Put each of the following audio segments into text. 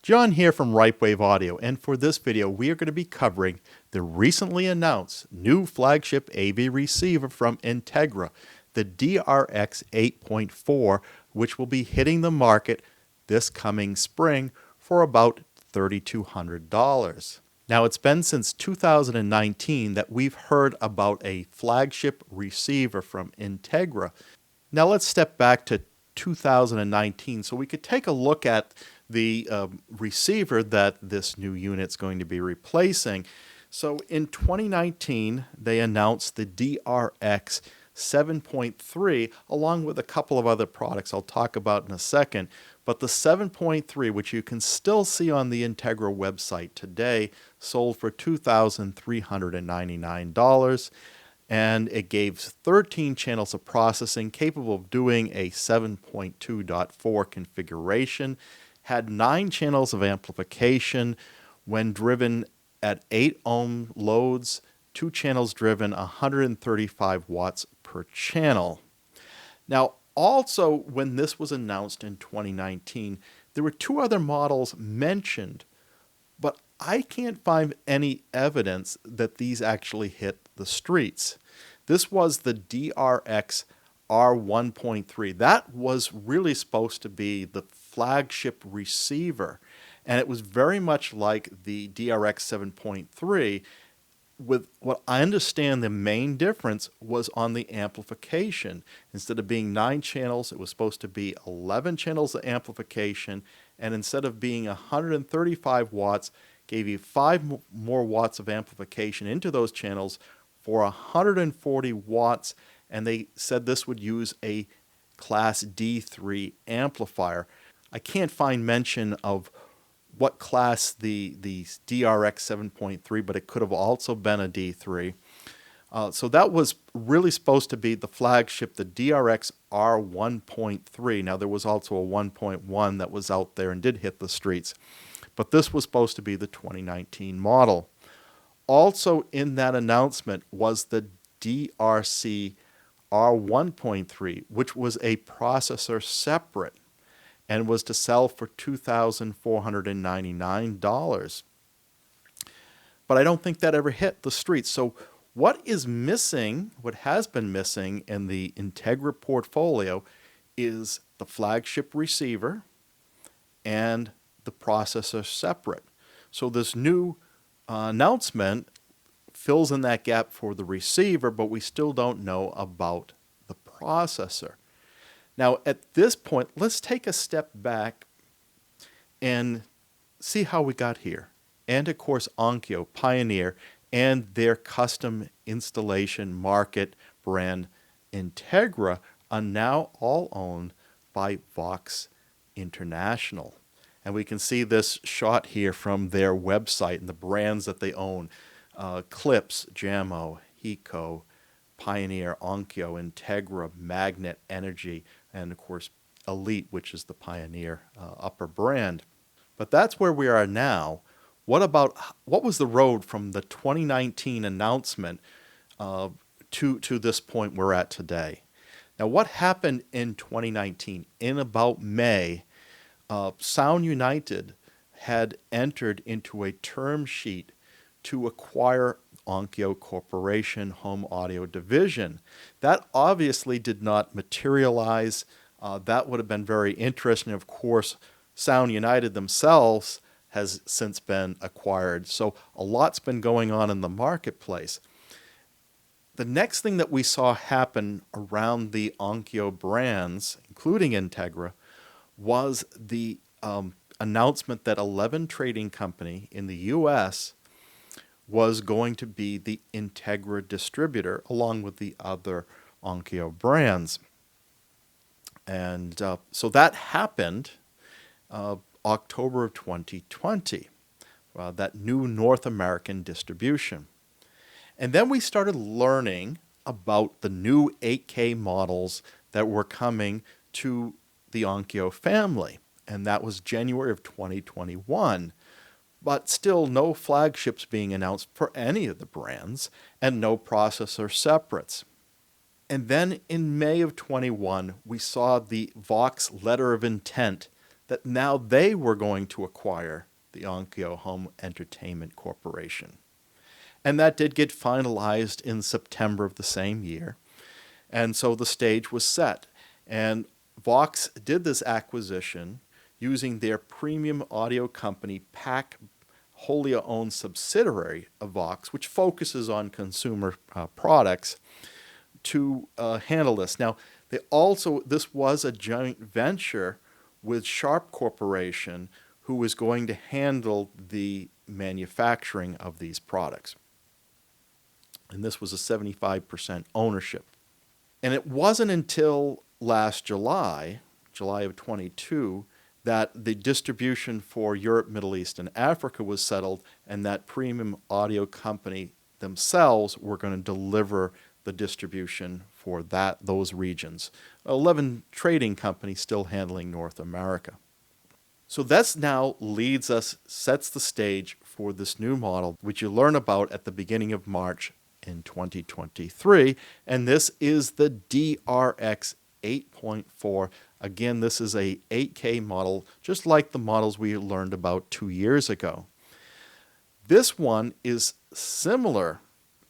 John here from Ripewave Audio, and for this video we are going to be covering the recently announced new flagship AV receiver from Integra, the DRX-8.4, which will be hitting the market this coming spring for about $3,200. Now, it's been since 2019 that we've heard about a flagship receiver from Integra. Now let's step back to 2019 so we could take a look at the receiver that this new unit's going to be replacing. So in 2019, they announced the DRX-7.3 along with a couple of other products I'll talk about in a second. But the 7.3, which you can still see on the Integra website today, sold for $2,399. And it gave 13 channels of processing capable of doing a 7.2.4 configuration, had 9 channels of amplification when driven at 8 ohm loads, 2 channels driven 135 watts per channel. Now, also, when this was announced in 2019, there were 2 other models mentioned, but I can't find any evidence that these actually hit the streets. This was the DRX-1.3. That was really supposed to be the flagship receiver, and it was very much like the DRX-7.3, with what I understand the main difference was on the amplification. Instead of being 9 channels, it was supposed to be 11 channels of amplification, and instead of being 135 watts, gave you 5 more watts of amplification into those channels for 140 watts, and they said this would use a Class D3 amplifier. I can't find mention of what class the DRX 7.3, but it could have also been a D3. So that was really supposed to be the flagship, the DRX R1.3. Now there was also a 1.1 that was out there and did hit the streets, but this was supposed to be the 2019 model. Also in that announcement was the DRC R1.3, which was a processor separate and was to sell for $2,499. But I don't think that ever hit the streets. So what is missing, what has been missing in the Integra portfolio is the flagship receiver and the processor separate. So this new announcement fills in that gap for the receiver, but we still don't know about the processor. Now, at this point, let's take a step back and see how we got here. And of course, Onkyo, Pioneer, and their custom installation market brand Integra are now all owned by Vox International. And we can see this shot here from their website and the brands that they own. Clips, Jammo, Hiko, Pioneer, Onkyo, Integra, Magnet, Energy, and of course Elite, which is the Pioneer upper brand. But that's where we are now. What was the road from the 2019 announcement to this point we're at today? Now, what happened in 2019? In about May, Sound United had entered into a term sheet to acquire Onkyo Corporation Home Audio Division. That obviously did not materialize. That would have been very interesting. Of course, Sound United themselves has since been acquired. So a lot's been going on in the marketplace. The next thing that we saw happen around the Onkyo brands, including Integra, was the announcement that 11 Trading Company in the U.S. was going to be the Integra distributor along with the other Onkyo brands. And so that happened October of 2020, that new North American distribution. And then we started learning about the new 8K models that were coming to the Onkyo family, and that was January of 2021. But still no flagships being announced for any of the brands and no processor separates. And then in May of 21, we saw the Vox letter of intent that now they were going to acquire the Onkyo Home Entertainment Corporation. And that did get finalized in September of the same year. And so the stage was set. And Vox did this acquisition using their premium audio company, PAC, wholly owned subsidiary of Vox, which focuses on consumer products, to handle this. Now, this was a joint venture with Sharp Corporation, who was going to handle the manufacturing of these products. And this was a 75% ownership. And it wasn't until last July of 22, that the distribution for Europe, Middle East, and Africa was settled, and that premium audio company themselves were going to deliver the distribution for those regions. 11 trading companies still handling North America. So that's now sets the stage for this new model, which you learn about at the beginning of March in 2023. And this is the DRX 8.4. Again, this is a 8K model, just like the models we learned about 2 years ago. This one is similar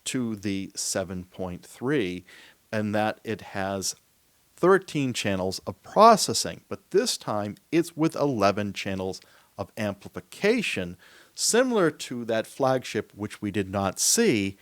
to the 7.3 in that it has 13 channels of processing, but this time it's with 11 channels of amplification, similar to that flagship, which we did not see,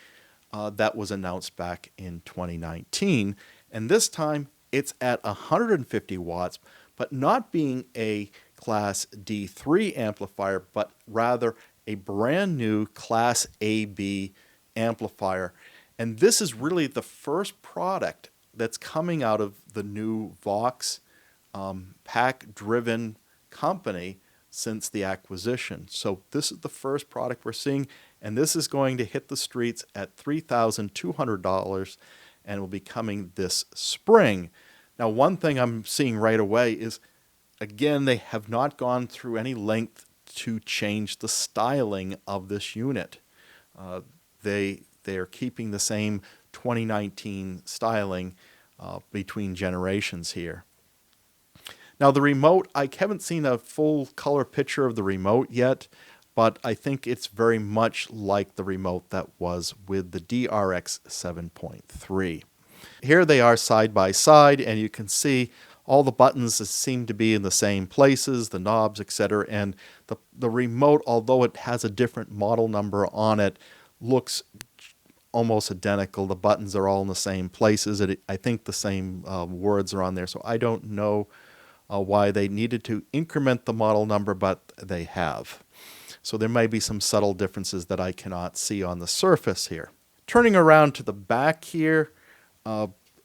that was announced back in 2019. And this time it's at 150 watts, but not being a Class D3 amplifier, but rather a brand new Class AB amplifier. And this is really the first product that's coming out of the new Vox PAC-driven company since the acquisition. So this is the first product we're seeing, and this is going to hit the streets at $3,200 and will be coming this spring. Now, one thing I'm seeing right away is, again, they have not gone through any length to change the styling of this unit. They are keeping the same 2019 styling between generations here. Now, the remote, I haven't seen a full color picture of the remote yet, but I think it's very much like the remote that was with the DRX 7.3. Here they are side by side, and you can see all the buttons seem to be in the same places, the knobs, etc. And the remote, although it has a different model number on it, looks almost identical. The buttons are all in the same places. I think the same words are on there, so I don't know why they needed to increment the model number, but they have. So there may be some subtle differences that I cannot see on the surface here. Turning around to the back here,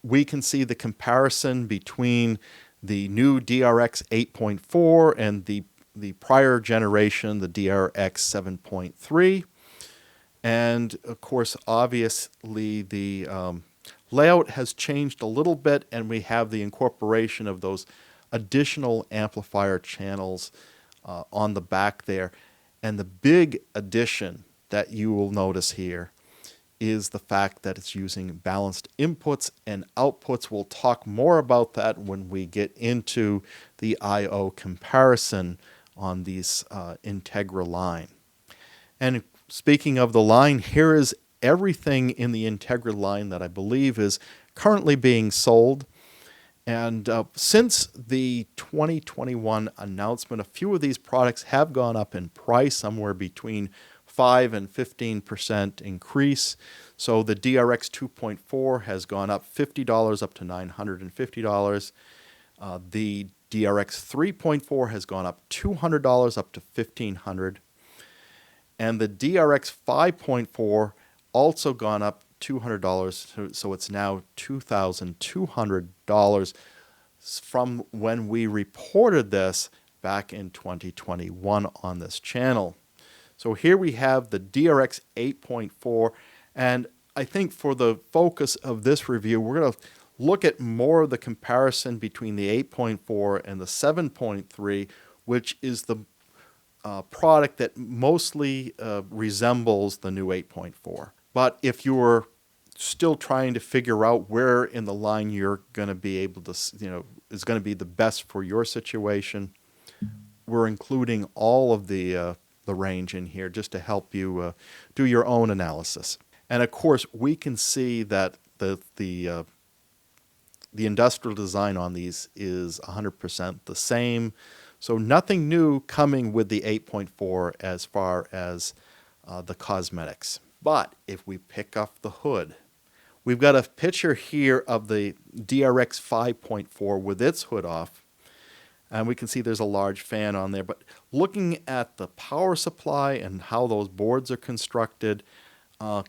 we can see the comparison between the new DRX 8.4 and the prior generation, the DRX 7.3. And of course, obviously, the layout has changed a little bit, and we have the incorporation of those additional amplifier channels on the back there. And the big addition that you will notice here is the fact that it's using balanced inputs and outputs. We'll talk more about that when we get into the I/O comparison on these Integra line. And speaking of the line, here is everything in the Integra line that I believe is currently being sold. And since the 2021 announcement, a few of these products have gone up in price, somewhere between 5 and 15% increase. So the DRX 2.4 has gone up $50 up to $950. The DRX 3.4 has gone up $200 up to $1,500. And the DRX 5.4 also gone up $200, so it's now $2,200 from when we reported this back in 2021 on this channel. So here we have the DRX 8.4, and I think for the focus of this review, we're going to look at more of the comparison between the 8.4 and the 7.3, which is the product that mostly resembles the new 8.4. But if you're still trying to figure out where in the line you're going to be able to, is going to be the best for your situation, we're including all of the range in here just to help you do your own analysis. And of course, we can see that the industrial design on these is 100% the same. So nothing new coming with the 8.4 as far as the cosmetics. But if we pick up the hood, we've got a picture here of the DRX 5.4 with its hood off. And we can see there's a large fan on there. But looking at the power supply and how those boards are constructed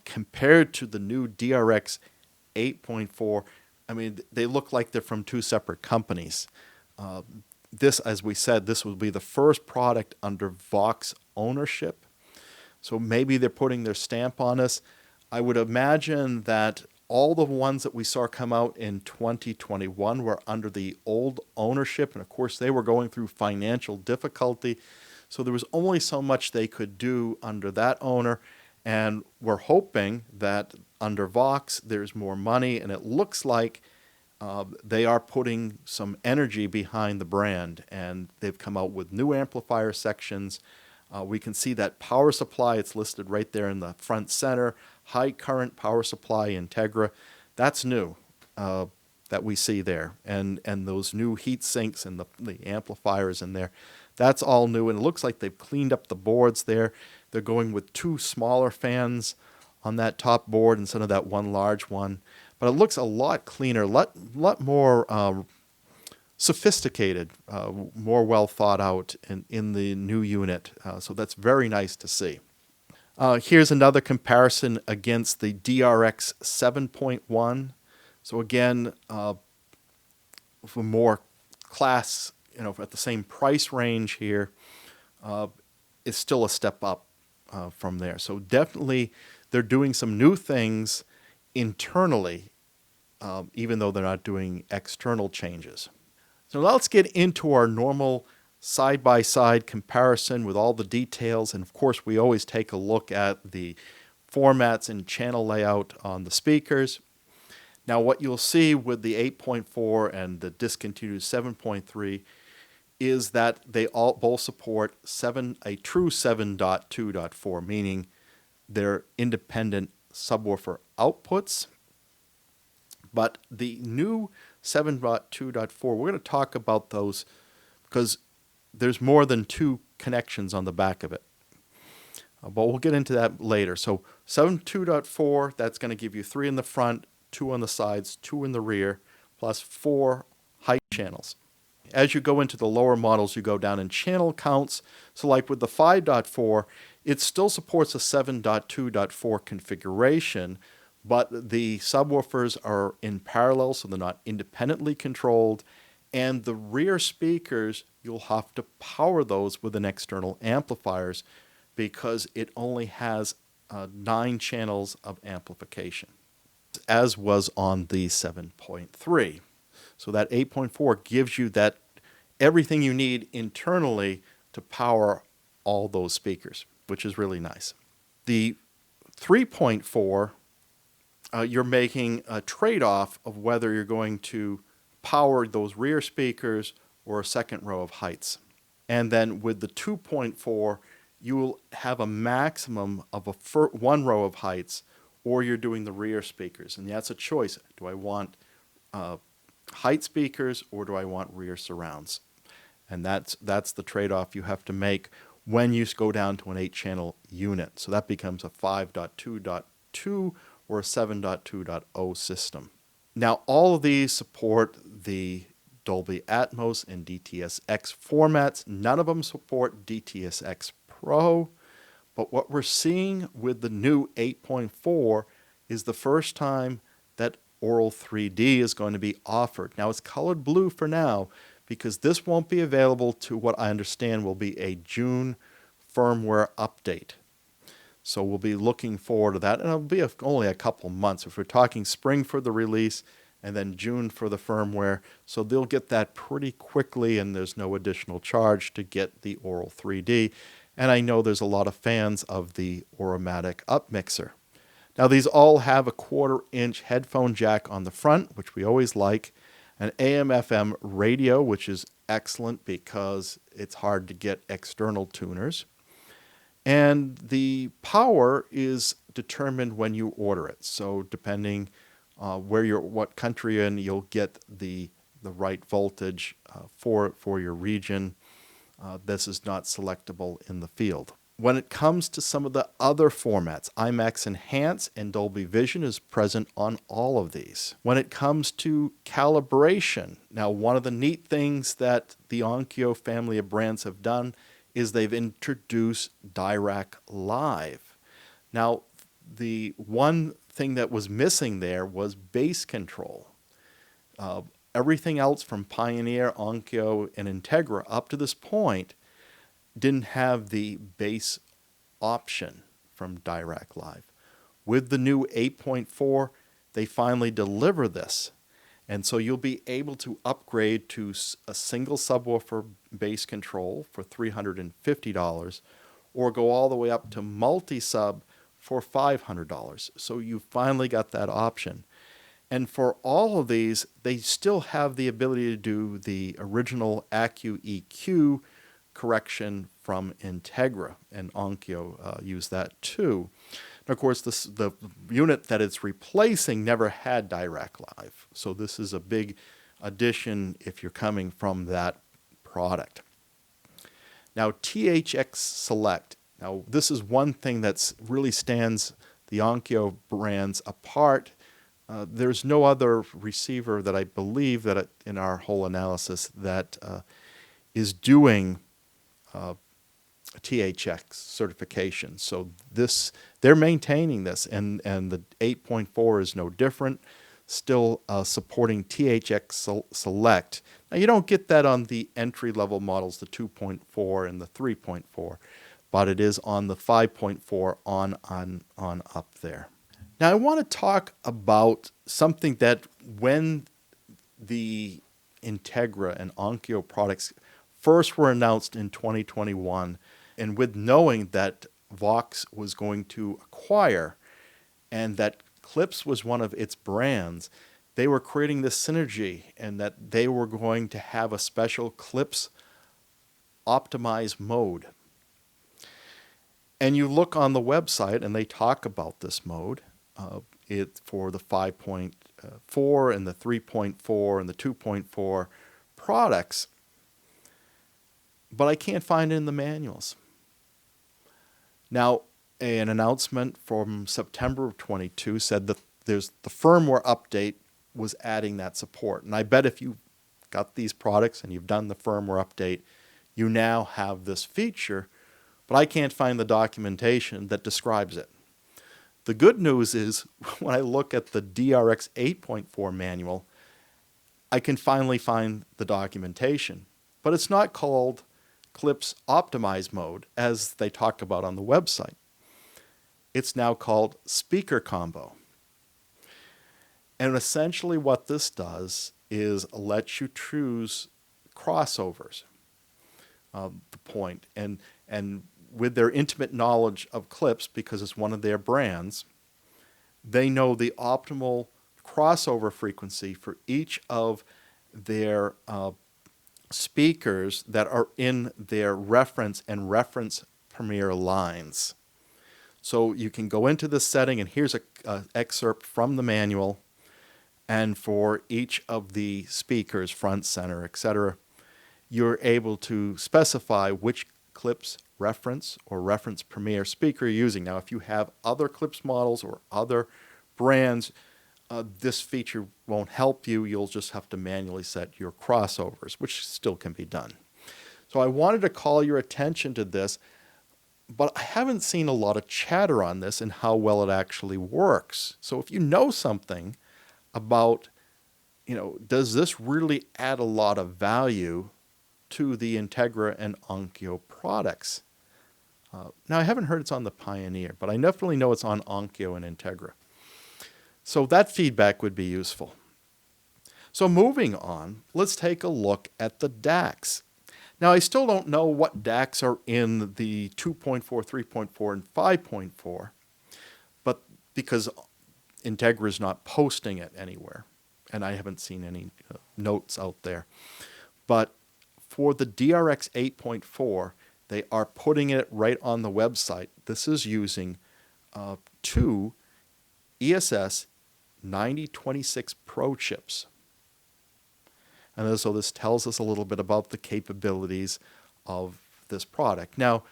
compared to the new DRX 8.4, I mean, they look like they're from two separate companies. This, as we said, this will be the first product under Vox ownership. So maybe they're putting their stamp on us. I would imagine that all the ones that we saw come out in 2021 were under the old ownership. And of course, they were going through financial difficulty. So there was only so much they could do under that owner. And we're hoping that under Vox, there's more money. And it looks like they are putting some energy behind the brand. And they've come out with new amplifier sections. We can see that power supply, it's listed right there in the front center. High current power supply Integra. That's new that we see there. And those new heat sinks and the amplifiers in there. That's all new. And it looks like they've cleaned up the boards there. They're going with two smaller fans on that top board instead of that one large one. But it looks a lot cleaner, a lot more sophisticated, more well thought out in the new unit. So that's very nice to see. Here's another comparison against the DRX 7.1. So again, for more class, at the same price range here, it's still a step up from there. So definitely they're doing some new things internally, even though they're not doing external changes. So now let's get into our normal side-by-side comparison with all the details. And of course, we always take a look at the formats and channel layout on the speakers. Now, what you'll see with the 8.4 and the discontinued 7.3 is that they all both support a true 7.2.4, meaning they're independent subwoofer outputs. But the new 7.2.4, we're going to talk about those because there's more than two connections on the back of it. But we'll get into that later. So 7.2.4, that's going to give you 3 in the front, 2 on the sides, 2 in the rear, plus 4 height channels. As you go into the lower models, you go down in channel counts. So like with the 5.4, it still supports a 7.2.4 configuration, but the subwoofers are in parallel, so they're not independently controlled. And the rear speakers, you'll have to power those with an external amplifiers because it only has 9 channels of amplification, as was on the 7.3. So that 8.4 gives you that everything you need internally to power all those speakers, which is really nice. The 3.4, you're making a trade-off of whether you're going to power those rear speakers or a second row of heights. And then with the 2.4, you will have a maximum of one row of heights, or you're doing the rear speakers. And that's a choice. Do I want height speakers or do I want rear surrounds? And that's the trade-off you have to make when you go down to an 8-channel unit. So that becomes a 5.2.2 or a 7.2.0 system. Now, all of these support the Dolby Atmos and DTS:X formats. None of them support DTS:X Pro. But what we're seeing with the new 8.4 is the first time that Aural 3D is going to be offered. Now, it's colored blue for now because this won't be available to what I understand will be a June firmware update. So we'll be looking forward to that, and it'll be only a couple months. If we're talking spring for the release and then June for the firmware, so they'll get that pretty quickly, and there's no additional charge to get the Aural 3D. And I know there's a lot of fans of the Auramatic upmixer. Now, these all have a 1/4-inch headphone jack on the front, which we always like, an AM/FM radio, which is excellent because it's hard to get external tuners. And the power is determined when you order it. So depending what country you're in, you'll get the right voltage for your region. This is not selectable in the field. When it comes to some of the other formats, IMAX Enhance and Dolby Vision is present on all of these. When it comes to calibration, now one of the neat things that the Onkyo family of brands have done is they've introduced DRX Live. Now, the one thing that was missing there was bass control. Everything else from Pioneer, Onkyo, and Integra up to this point didn't have the bass option from DRX Live. With the new 8.4, they finally deliver this. And so you'll be able to upgrade to a single subwoofer bass control for $350 or go all the way up to multi-sub for $500. So you finally got that option. And for all of these, they still have the ability to do the original Accu EQ correction from Integra, and Onkyo use that too. And of course, the unit that it's replacing never had DRX Live, so this is a big addition if you're coming from that product. Now, THX Select. Now, this is one thing that really stands the Onkyo brands apart. There's no other receiver that I believe that in our whole analysis that is doing THX certification. So they're maintaining this, and the 8.4 is no different, still supporting THX Select. Now, you don't get that on the entry-level models, the 2.4 and the 3.4, but it is on the 5.4 on up there. Now, I want to talk about something that when the Integra and Onkyo products first were announced in 2021, and with knowing that Vox was going to acquire and that Klipsch was one of its brands, they were creating this synergy and that they were going to have a special Klipsch optimized mode. And you look on the website and they talk about this mode. For the 5.4 and the 3.4 and the 2.4 products, but I can't find it in the manuals. Now, an announcement from September of 22 said that the firmware update was adding that support. And I bet if you got these products and you've done the firmware update, you now have this feature, but I can't find the documentation that describes it. The good news is when I look at the DRX 8.4 manual, I can finally find the documentation, but it's not called Klipsch Optimized Mode as they talk about on the website. It's now called Speaker Combo. And essentially what this does is let you choose crossovers, the point. And with their intimate knowledge of Klipsch, because it's one of their brands, they know the optimal crossover frequency for each of their speakers that are in their reference and reference premiere lines. So you can go into this setting, and here's an excerpt from the manual, and for each of the speakers, front, center, etc., you're able to specify which Klipsch reference or reference premiere speaker you're using. Now, if you have other Klipsch models or other brands, this feature won't help you. You'll just have to manually set your crossovers, which still can be done. So I wanted to call your attention to this, but I haven't seen a lot of chatter on this and how well it actually works. So if you know something about, does this really add a lot of value to the Integra and Onkyo products? Now, I haven't heard it's on the Pioneer, but I definitely know it's on Onkyo and Integra. So that feedback would be useful. So moving on, let's take a look at the DACs. Now, I still don't know what DACs are in the 2.4, 3.4, and 5.4, but because Integra is not posting it anywhere, and I haven't seen any notes out there. But For the DRX 8.4, they are putting it right on the website. This is using two ESS 9026 Pro chips. And so this tells us a little bit about the capabilities of this product. Now,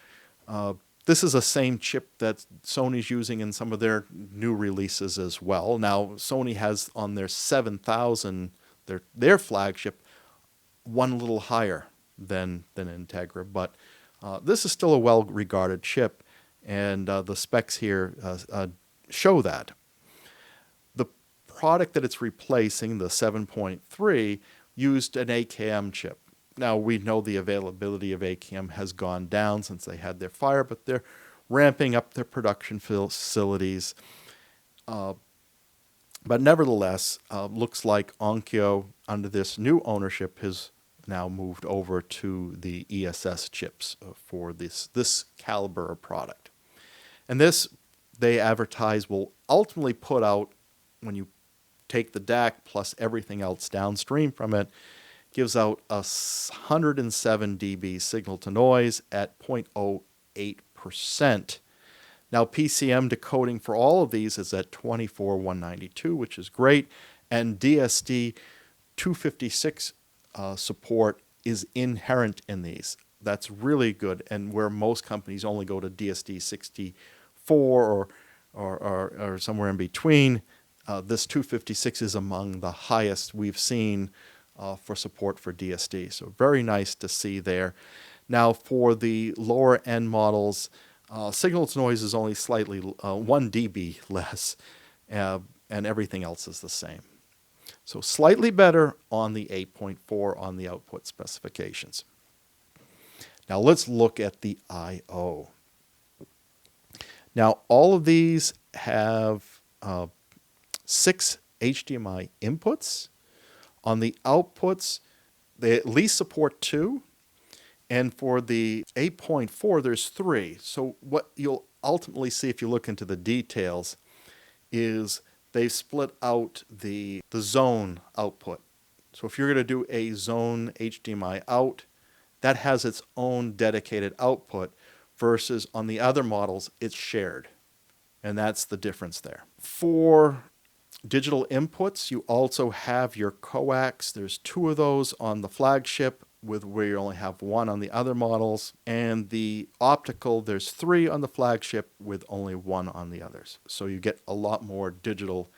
this is the same chip that Sony's using in some of their new releases as well. Now, Sony has on their 7000, their flagship, one little higher than Integra, but this is still a well-regarded chip, and the specs here show that. The product that it's replacing, the 7.3, used an AKM chip. Now, we know the availability of AKM has gone down since they had their fire, but they're ramping up their production facilities. But nevertheless, looks like Onkyo, under this new ownership, has now moved over to the ESS chips for this caliber of product. And this, they advertise, will ultimately put out, when you take the DAC plus everything else downstream from it, gives out a 107 dB signal to noise at 0.08%. Now, PCM decoding for all of these is at 24192, which is great, and DSD 256 support is inherent in these. That's really good, and where most companies only go to DSD 64 or somewhere in between, this 256 is among the highest we've seen for support for DSD. So very nice to see there. Now, for the lower end models, signal to noise is only slightly 1 dB less, and everything else is the same. So slightly better on the 8.4 on the output specifications. Now let's look at the I/O. Now all of these have 6 HDMI inputs. On the outputs, they at least support 2. And for the 8.4, there's 3. So what you'll ultimately see if you look into the details is they've split out the zone output. So if you're going to do a zone HDMI out, that has its own dedicated output, versus on the other models, it's shared. And that's the difference there. For digital inputs, you also have your coax. There's 2 of those on the flagship, with where you only have 1 on the other models. And the optical, there's 3 on the flagship with only 1 on the others. So you get a lot more digital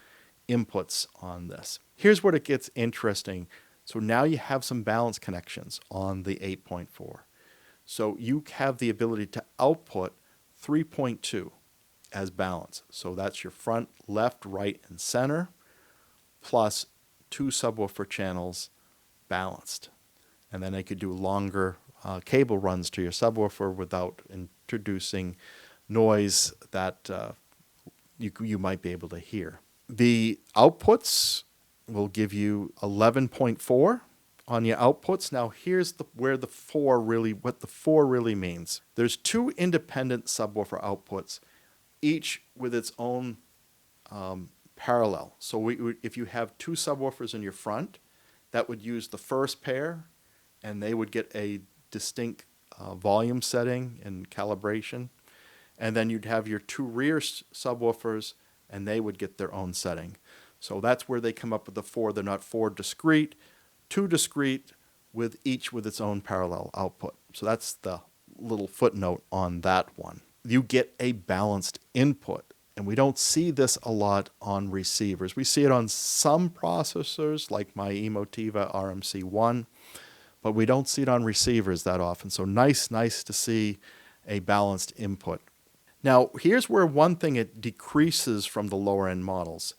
inputs on this. Here's where it gets interesting. So now you have some balance connections on the 8.4. So you have the ability to output 3.2 as balance. So that's your front, left, right, and center, plus 2 subwoofer channels balanced. And then they could do longer cable runs to your subwoofer without introducing noise that you might be able to hear. The outputs will give you 11.4 on your outputs. Now here's what the 4 really means. There's 2 independent subwoofer outputs, each with its own parallel. So if you have 2 subwoofers in your front, that would use the first pair, and they would get a distinct volume setting and calibration. And then you'd have your 2 rear subwoofers, and they would get their own setting. So that's where they come up with the 4. They're not 4 discrete, 2 discrete, with each with its own parallel output. So that's the little footnote on that one. You get a balanced input, and we don't see this a lot on receivers. We see it on some processors like my Emotiva RMC1, but we don't see it on receivers that often. So nice to see a balanced input. Now here's where one thing it decreases from the lower end models.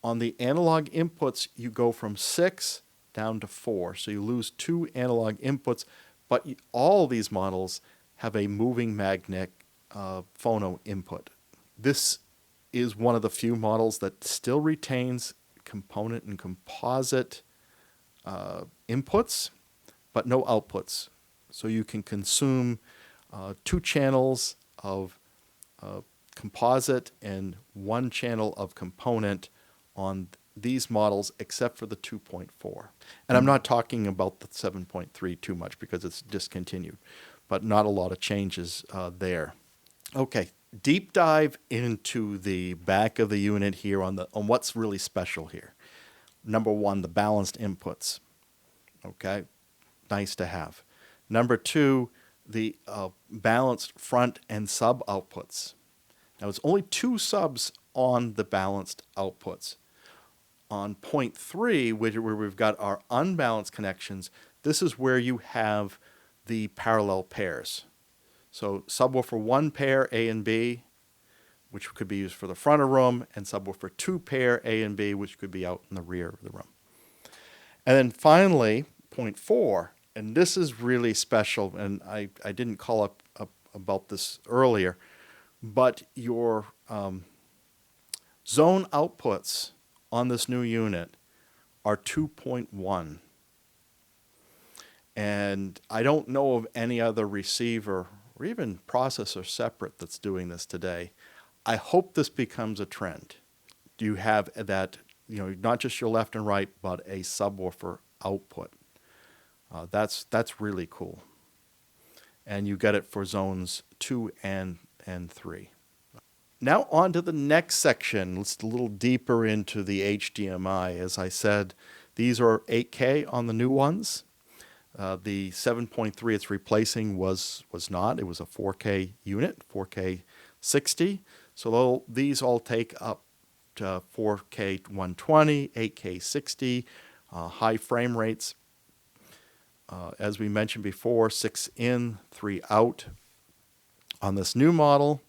On the analog inputs, you go from 6 down to 4. So you lose 2 analog inputs, but all these models have a moving magnet phono input. This is one of the few models that still retains component and composite inputs, but no outputs. So you can consume 2 channels of composite and 1 channel of component on these models except for the 2.4. And I'm not talking about the 7.3 too much because it's discontinued, but not a lot of changes there. Okay, deep dive into the back of the unit here on what's really special here. Number one, the balanced inputs. Okay, nice to have. Number two, the balanced front and sub outputs. Now, it's only 2 subs on the balanced outputs. On point 3, where we've got our unbalanced connections, this is where you have the parallel pairs. So subwoofer 1 pair A and B, which could be used for the front of the room, and subwoofer 2 pair A and B, which could be out in the rear of the room. And then finally, point 4, and this is really special, and I didn't call up about this earlier, but your zone outputs on this new unit are 2.1. And I don't know of any other receiver or even processor separate that's doing this today. I hope this becomes a trend. You have that, not just your left and right, but a subwoofer output. That's really cool. And you get it for zones 2 and 3. Now on to the next section. Let's a little deeper into the HDMI. As I said, these are 8K on the new ones. The 7.3 it's replacing was not. It was a 4K unit, 4K 60. So these all take up to 4K 120, 8K 60, high frame rates. As we mentioned before, 6 in, 3 out on this new model,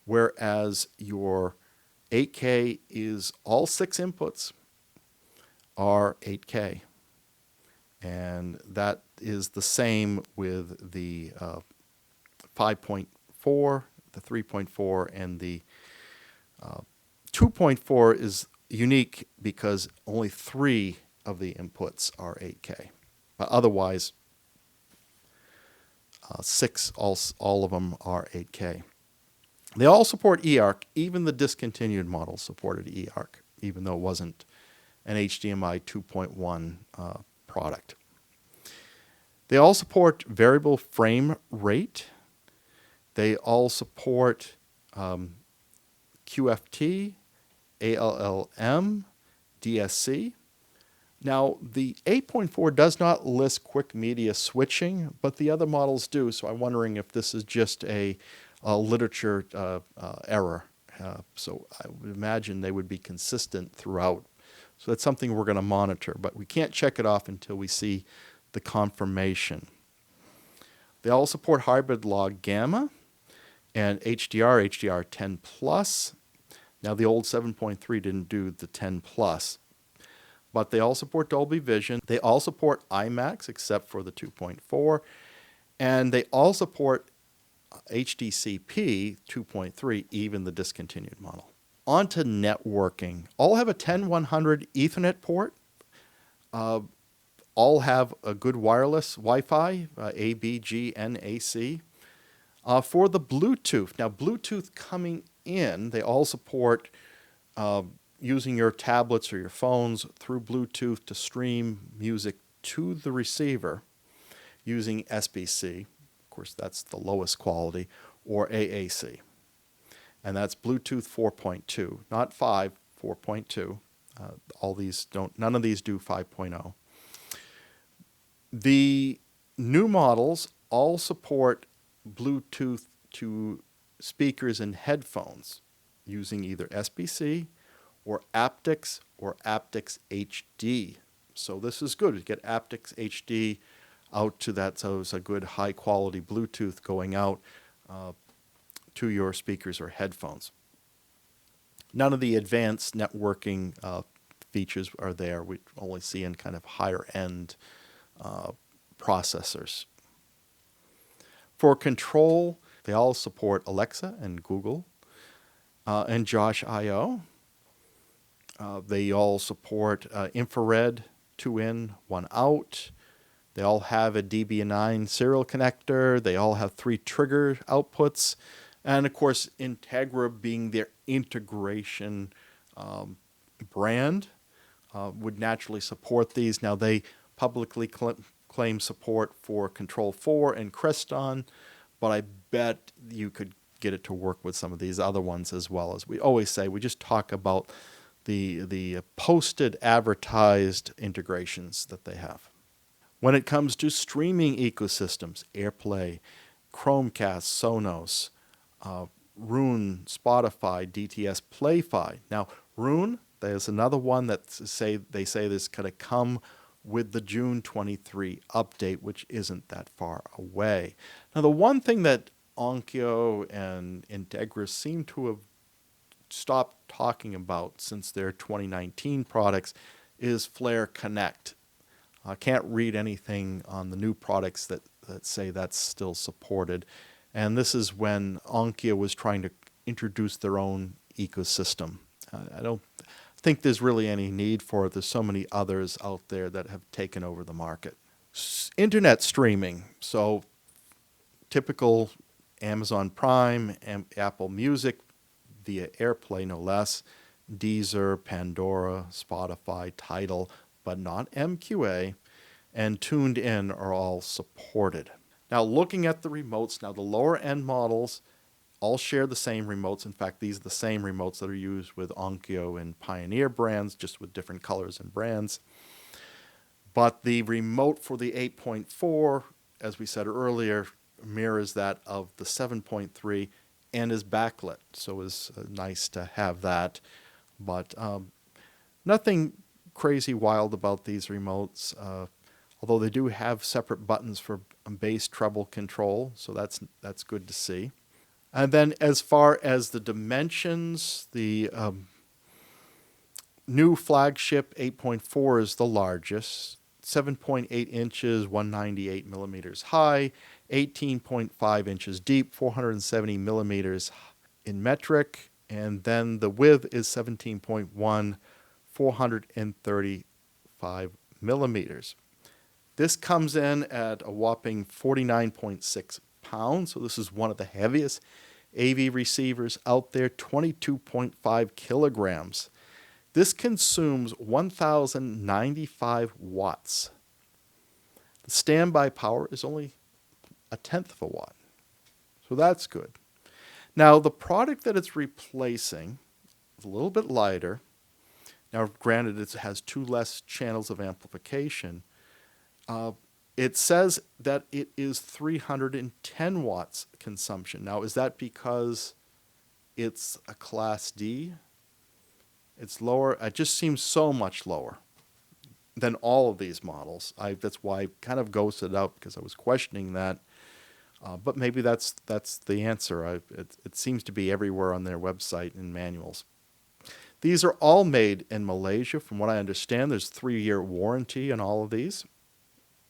whereas your 8K is all 6 inputs are 8K. And that is the same with the 5.4, the 3.4, and the 2.4 is unique because only 3 of the inputs are 8K. But otherwise, 6, all of them are 8K. They all support eARC. Even the discontinued model supported eARC, even though it wasn't an HDMI 2.1 product. They all support variable frame rate. They all support QFT, ALLM, DSC. Now, the 8.4 does not list quick media switching, but the other models do, so I'm wondering if this is just a literature error. So I would imagine they would be consistent throughout. So that's something we're going to monitor, but we can't check it off until we see the confirmation. They all support hybrid log gamma and HDR, HDR10 plus. Now the old 7.3 didn't do the 10 plus, but they all support Dolby Vision. They all support IMAX except for the 2.4, and they all support HDCP 2.3, even the discontinued model. On to networking. All have a 10100 Ethernet port. All have a good wireless Wi-Fi, A, B, G, and AC. For the Bluetooth, now Bluetooth coming in, they all support using your tablets or your phones through Bluetooth to stream music to the receiver using SBC. Of course, that's the lowest quality, or AAC. And that's Bluetooth 4.2, not 5, 4.2. None of these do 5.0. The new models all support Bluetooth to speakers and headphones using either SBC or aptX or aptX HD. So this is good. You get aptX HD out to that, so it's a good high quality Bluetooth going out to your speakers or headphones. None of the advanced networking features are there. We only see in kind of higher end processors. For control, they all support Alexa and Google and Josh I/O. They all support infrared, 2 in, 1 out. They all have a DB9 serial connector. They all have 3 trigger outputs. And of course, Integra being their integration brand, would naturally support these. Now they publicly claim support for Control 4 and Creston, but I bet you could get it to work with some of these other ones as well. As we always say, we just talk about the posted advertised integrations that they have. When it comes to streaming ecosystems, AirPlay, Chromecast, Sonos, Roon, Spotify, DTS, Playfi. Now, Roon, there's another one that they say this going to come with the June 23 update, which isn't that far away. Now, the one thing that Onkyo and Integra seem to have stopped talking about since their 2019 products is Flare Connect. I can't read anything on the new products that say that's still supported. And this is when Onkyo was trying to introduce their own ecosystem. I don't think there's really any need for it. There's so many others out there that have taken over the market. Internet streaming. So typical Amazon Prime, Apple Music, via AirPlay no less, Deezer, Pandora, Spotify, Tidal, but not MQA, and Tuned In are all supported. Now looking at the remotes, now the lower end models all share the same remotes. In fact, these are the same remotes that are used with Onkyo and Pioneer brands, just with different colors and brands. But the remote for the 8.4, as we said earlier, mirrors that of the 7.3 and is backlit. So it's nice to have that. But nothing crazy wild about these remotes, although they do have separate buttons for bass treble control, so that's good to see. And then as far as the dimensions, the new flagship 8.4 is the largest, 7.8 inches, 198 millimeters high, 18.5 inches deep, 470 millimeters in metric, and then the width is 17.1, 435 millimeters. This comes in at a whopping 49.6 pounds, so this is one of the heaviest AV receivers out there, 22.5 kilograms. This consumes 1,095 watts. The standby power is only a tenth of a watt, so that's good. Now, the product that it's replacing is a little bit lighter. Now, granted, it has 2 less channels of amplification. It says that it is 310 watts consumption. Now, is that because it's a Class D? It's lower. It just seems so much lower than all of these models. That's why I kind of ghosted it out, because I was questioning that. But maybe that's the answer. It seems to be everywhere on their website and manuals. These are all made in Malaysia. From what I understand, there's a 3-year warranty on all of these.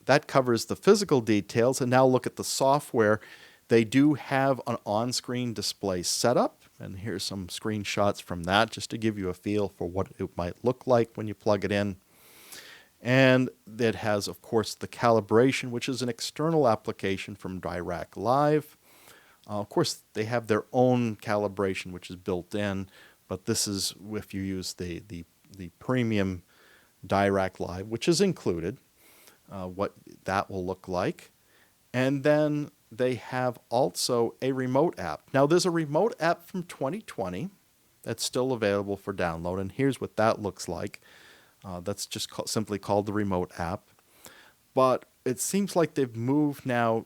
That covers the physical details. And now look at the software. They do have an on-screen display setup. And here's some screenshots from that, just to give you a feel for what it might look like when you plug it in. And it has, of course, the calibration, which is an external application from Dirac Live. Of course, they have their own calibration, which is built in. But this is if you use the premium Dirac Live, which is included. What that will look like. And then they have also a remote app. Now, there's a remote app from 2020 that's still available for download, and here's what that looks like. That's just simply called the remote app. But it seems like they've moved now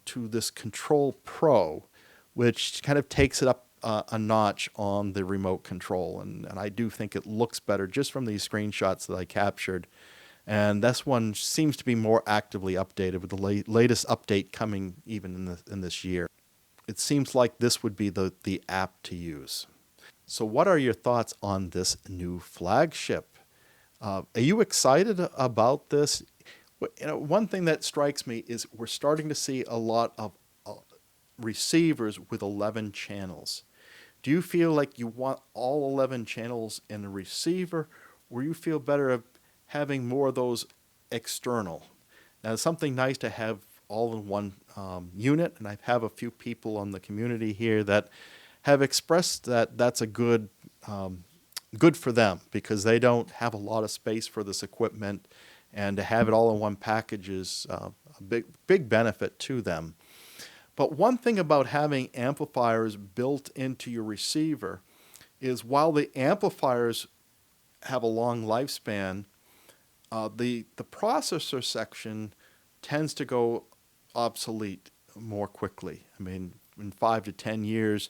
to this Control Pro, which kind of takes it up a notch on the remote control. And I do think it looks better just from these screenshots that I captured. And this one seems to be more actively updated, with the latest update coming even in this year. It seems like this would be the app to use. So what are your thoughts on this new flagship? Are you excited about this? One thing that strikes me is we're starting to see a lot of receivers with 11 channels. Do you feel like you want all 11 channels in a receiver, or you feel better having more of those external? Now, it's something nice to have all in one unit, and I have a few people on the community here that have expressed that that's a good good for them because they don't have a lot of space for this equipment, and to have it all in one package is a big benefit to them. But one thing about having amplifiers built into your receiver is while the amplifiers have a long lifespan, the processor section tends to go obsolete more quickly. I mean, in 5 to 10 years,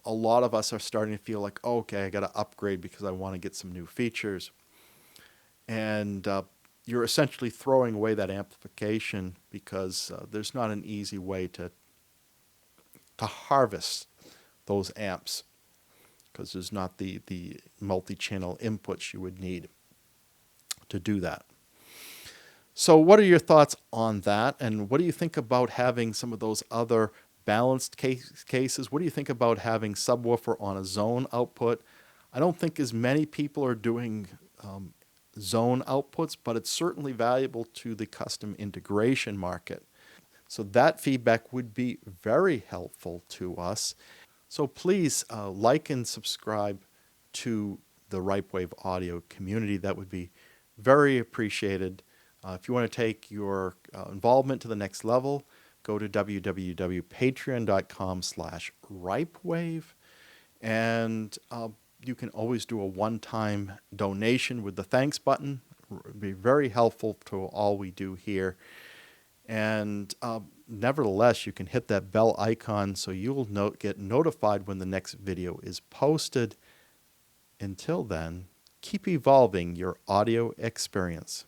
a lot of us are starting to feel like, oh, okay, I got to upgrade because I want to get some new features. And you're essentially throwing away that amplification because there's not an easy way to harvest those amps, because there's not the multi-channel inputs you would need to do that. So what are your thoughts on that? And what do you think about having some of those other balanced cases? What do you think about having subwoofer on a zone output? I don't think as many people are doing zone outputs, but it's certainly valuable to the custom integration market. So that feedback would be very helpful to us. So please like and subscribe to the Ripewave audio community. That would be very appreciated. If you want to take your involvement to the next level, go to www.patreon.com/Ripewave, and you can always do a one-time donation with the thanks button. It would be very helpful to all we do here. And nevertheless, you can hit that bell icon so you'll get notified when the next video is posted. Until then, keep evolving your audio experience.